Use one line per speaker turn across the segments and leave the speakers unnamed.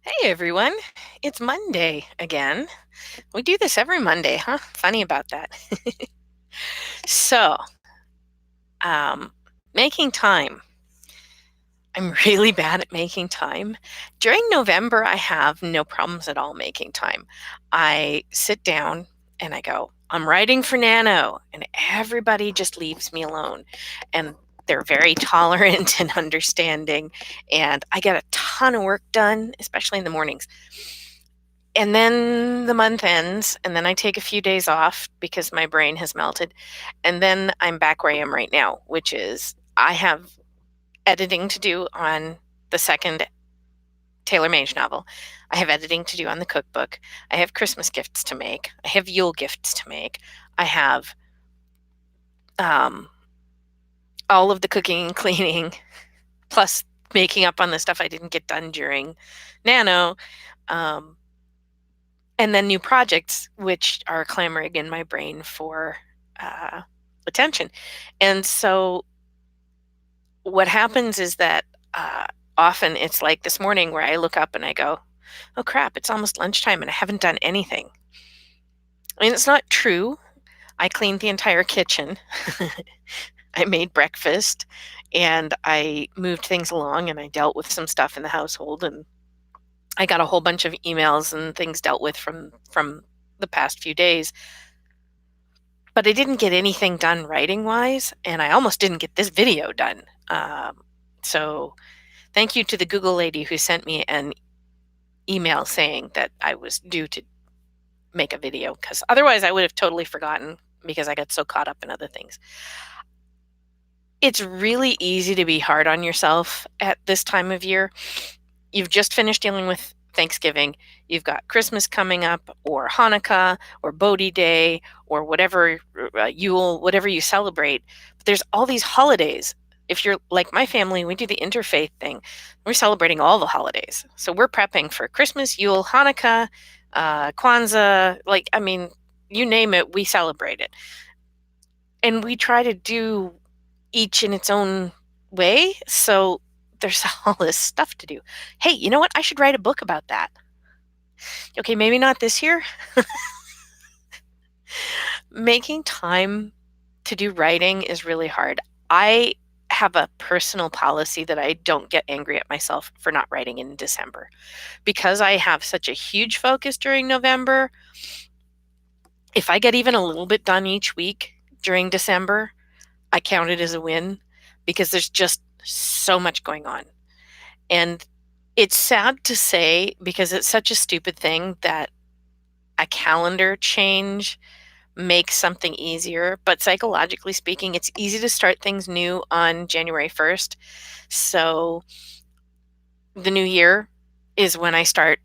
Hey everyone, it's Monday again. We do this every Monday, huh? Funny about that. So, um, making time. I'm really bad at making time. During November, I have no problems at all making time. I sit down and I go, I'm writing for Nano, and everybody just leaves me alone. And they're very tolerant and understanding, and I get a ton of work done, especially in the mornings. And then the month ends, and then I take a few days off because my brain has melted. And then I'm back where I am right now, which is I have editing to do on the second Taylor Mage novel. I have editing to do on the cookbook. I have Christmas gifts to make. I have Yule gifts to make. I have um, all of the cooking and cleaning, plus making up on the stuff I didn't get done during Nano. Um, and then new projects which are clamoring in my brain for uh, attention. And so what happens is that often it's like this morning where I look up and I go, oh crap, it's almost lunchtime and I haven't done anything. I mean, it's not true. I cleaned the entire kitchen. I made breakfast and I moved things along and I dealt with some stuff in the household, and I got a whole bunch of emails and things dealt with from the past few days. But I didn't get anything done writing wise, and I almost didn't get this video done. So thank you to the Google lady who sent me an email saying that I was due to make a video, because otherwise I would have totally forgotten because I got so caught up in other things. It's really easy to be hard on yourself at this time of year. You've just finished dealing with Thanksgiving. You've got Christmas coming up, or Hanukkah, or Bodhi Day, or whatever, Yule, whatever you celebrate. But there's all these holidays. If you're like my family, we do the interfaith thing. We're celebrating all the holidays. So we're prepping for Christmas, Yule, Hanukkah, Kwanzaa. Like, I mean, you name it, we celebrate it. And we try to do each in its own way. So there's all this stuff to do. Hey, you know what? I should write a book about that. Okay, maybe not this year. Making time to do writing is really hard. I have a personal policy that I don't get angry at myself for not writing in December. Because I have such a huge focus during November, if I get even a little bit done each week during December, I count it as a win because there's just so much going on. And it's sad to say, because it's such a stupid thing, that a calendar change makes something easier. But psychologically speaking, it's easy to start things new on January 1st. So the new year is when I start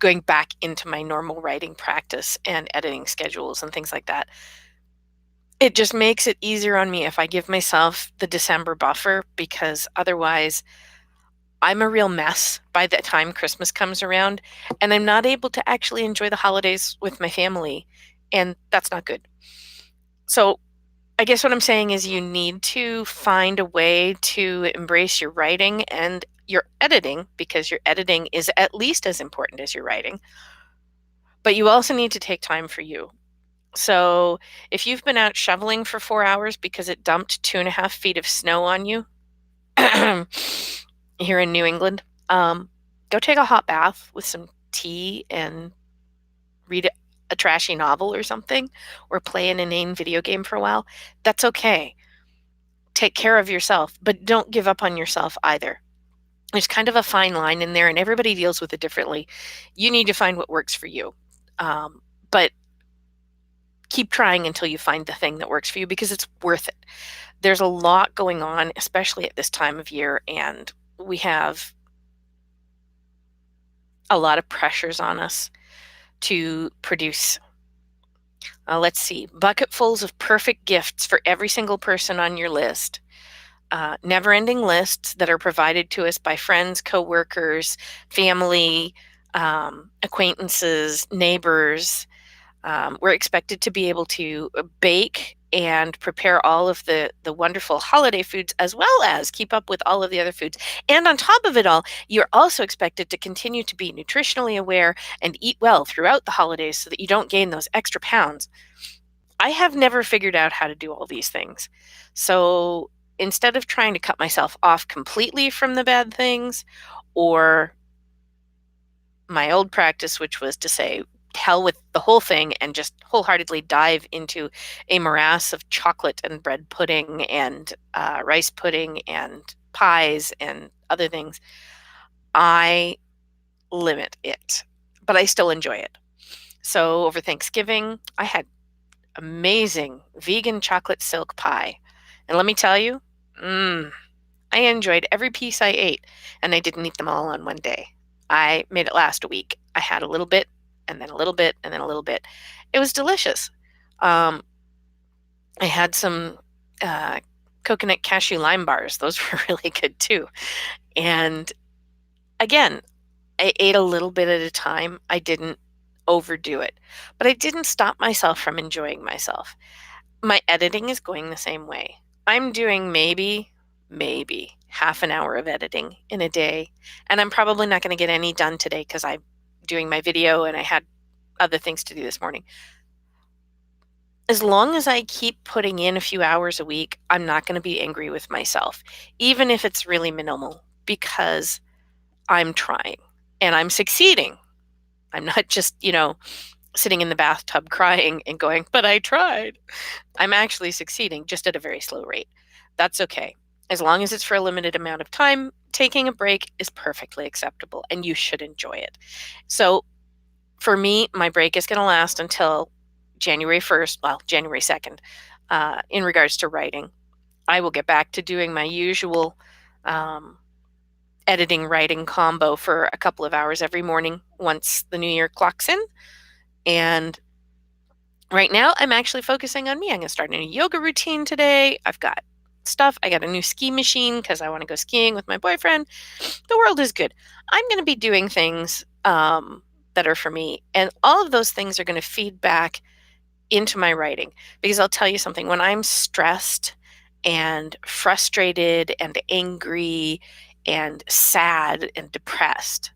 going back into my normal writing practice and editing schedules and things like that. It just makes it easier on me if I give myself the December buffer, because otherwise I'm a real mess by the time Christmas comes around, and I'm not able to actually enjoy the holidays with my family, and that's not good. So, I guess what I'm saying is you need to find a way to embrace your writing and your editing, because your editing is at least as important as your writing. But you also need to take time for you. So, if you've been out shoveling for 4 hours because it dumped 2.5 feet of snow on you here in New England, go take a hot bath with some tea and read a trashy novel or something, or play an inane video game for a while. That's okay. Take care of yourself, but don't give up on yourself either. There's kind of a fine line in there, and everybody deals with it differently. You need to find what works for you. But keep trying until you find the thing that works for you, because it's worth it. There's a lot going on, especially at this time of year, and we have a lot of pressures on us to produce. Let's see, bucketfuls of perfect gifts for every single person on your list. Never-ending lists that are provided to us by friends, coworkers, family, acquaintances, neighbors. We're expected to be able to bake and prepare all of the wonderful holiday foods, as well as keep up with all of the other foods. And on top of it all, you're also expected to continue to be nutritionally aware and eat well throughout the holidays so that you don't gain those extra pounds. I have never figured out how to do all these things. So instead of trying to cut myself off completely from the bad things, or my old practice, which was to say, hell with the whole thing and just wholeheartedly dive into a morass of chocolate and bread pudding and rice pudding and pies and other things, I limit it, but I still enjoy it. So over Thanksgiving, I had amazing vegan chocolate silk pie. And let me tell you, I enjoyed every piece I ate, and I didn't eat them all on one day. I made it last a week. I had a little bit, and then a little bit, and then a little bit. It was delicious. Um, I had some coconut cashew lime bars. Those were really good too. And again, I ate a little bit at a time. I didn't overdo it, but I didn't stop myself from enjoying myself. My editing is going the same way. I'm doing maybe half an hour of editing in a day, and I'm probably not going to get any done today because I'm doing my video and I had other things to do this morning. As long as I keep putting in a few hours a week, I'm not going to be angry with myself, even if it's really minimal, because I'm trying and I'm succeeding. I'm not just, sitting in the bathtub crying and going, but I tried. I'm actually succeeding, just at a very slow rate. That's okay. As long as it's for a limited amount of time, taking a break is perfectly acceptable and you should enjoy it. So for me, my break is going to last until January 1st, well, January 2nd, in regards to writing. I will get back to doing my usual editing writing combo for a couple of hours every morning once the new year clocks in. And right now, I'm actually focusing on me. I'm going to start a new yoga routine today. I've got stuff. I got a new ski machine because I want to go skiing with my boyfriend. The world is good. I'm going to be doing things that are for me. And all of those things are going to feed back into my writing. Because I'll tell you something, when I'm stressed and frustrated and angry and sad and depressed,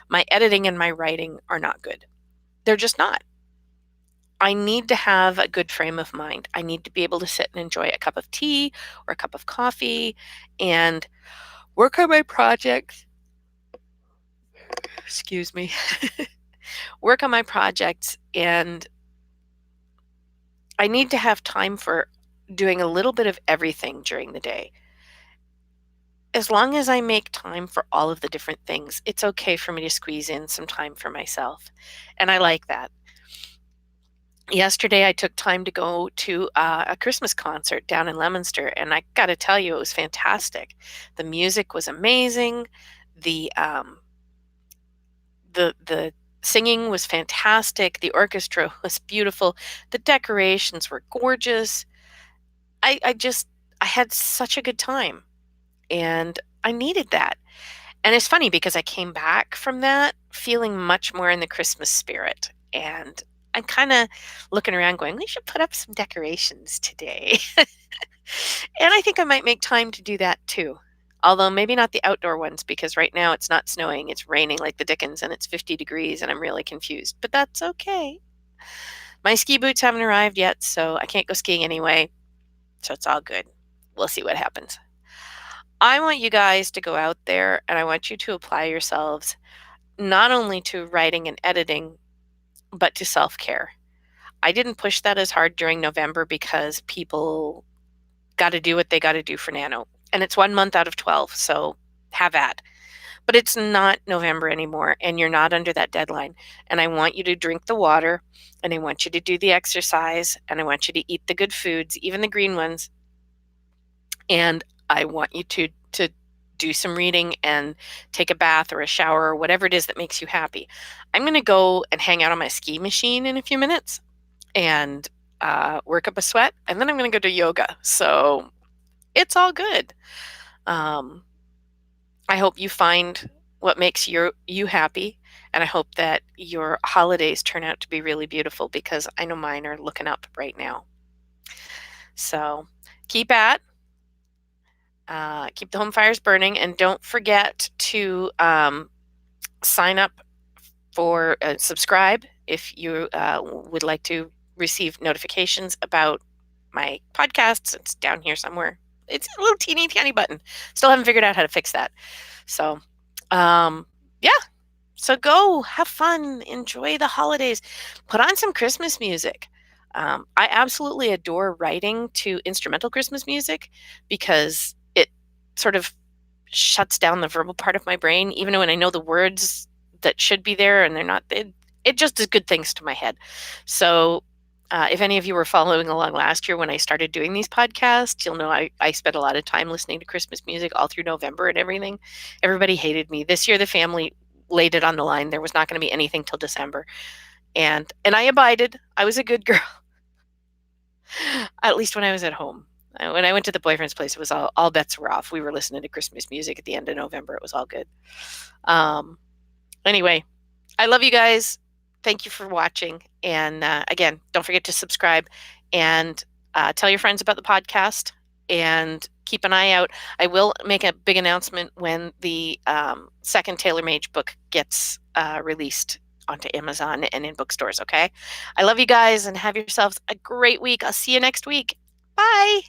my editing and my writing are not good. They're just not. I need to have a good frame of mind. I need to be able to sit and enjoy a cup of tea or a cup of coffee and work on my projects. Excuse me. Work on my projects, and I need to have time for doing a little bit of everything during the day. As long as I make time for all of the different things, it's okay for me to squeeze in some time for myself. And I like that. Yesterday, I took time to go to a Christmas concert down in Leominster, and I got to tell you, it was fantastic. The music was amazing. The singing was fantastic. The orchestra was beautiful. The decorations were gorgeous. I had such a good time, and I needed that. And it's funny because I came back from that feeling much more in the Christmas spirit. And I'm kind of looking around going, we should put up some decorations today. And I think I might make time to do that too. Although maybe not the outdoor ones because right now it's not snowing, it's raining like the dickens and it's 50 degrees and I'm really confused. But that's okay. My ski boots haven't arrived yet, so I can't go skiing anyway. So it's all good. We'll see what happens. I want you guys to go out there and I want you to apply yourselves not only to writing and editing, but to self-care. I didn't push that as hard during November because people got to do what they got to do for Nano. And it's 1 month out of 12, so have at. But it's not November anymore, and you're not under that deadline. And I want you to drink the water, and I want you to do the exercise, and I want you to eat the good foods, even the green ones. And I want you to do some reading and take a bath or a shower or whatever it is that makes you happy. I'm going to go and hang out on my ski machine in a few minutes and work up a sweat, and then I'm going to go do yoga. So it's all good. I hope you find what makes you happy, and I hope that your holidays turn out to be really beautiful because I know mine are looking up right now. So keep at, keep the home fires burning, and don't forget to sign up for subscribe if you would like to receive notifications about my podcasts. It's down here somewhere. It's a little teeny tiny button. Still haven't figured out how to fix that. So, yeah. So go have fun, enjoy the holidays, put on some Christmas music. I absolutely adore writing to instrumental Christmas music because it sort of shuts down the verbal part of my brain, even when I know the words that should be there and they're not. It just does good things to my head. So, if any of you were following along last year when I started doing these podcasts, you'll know I spent a lot of time listening to Christmas music all through November and everything. Everybody hated me. This year, the family laid it on the line. There was not going to be anything till December. And I abided. I was a good girl, at least when I was at home. When I went to the boyfriend's place, it was all bets were off. We were listening to Christmas music at the end of November. It was all good. Um, anyway, I love you guys. Thank you for watching. And again, don't forget to subscribe and tell your friends about the podcast and keep an eye out. I will make a big announcement when the second Taylor Mage book gets released onto Amazon and in bookstores. Okay. I love you guys and have yourselves a great week. I'll see you next week. Bye.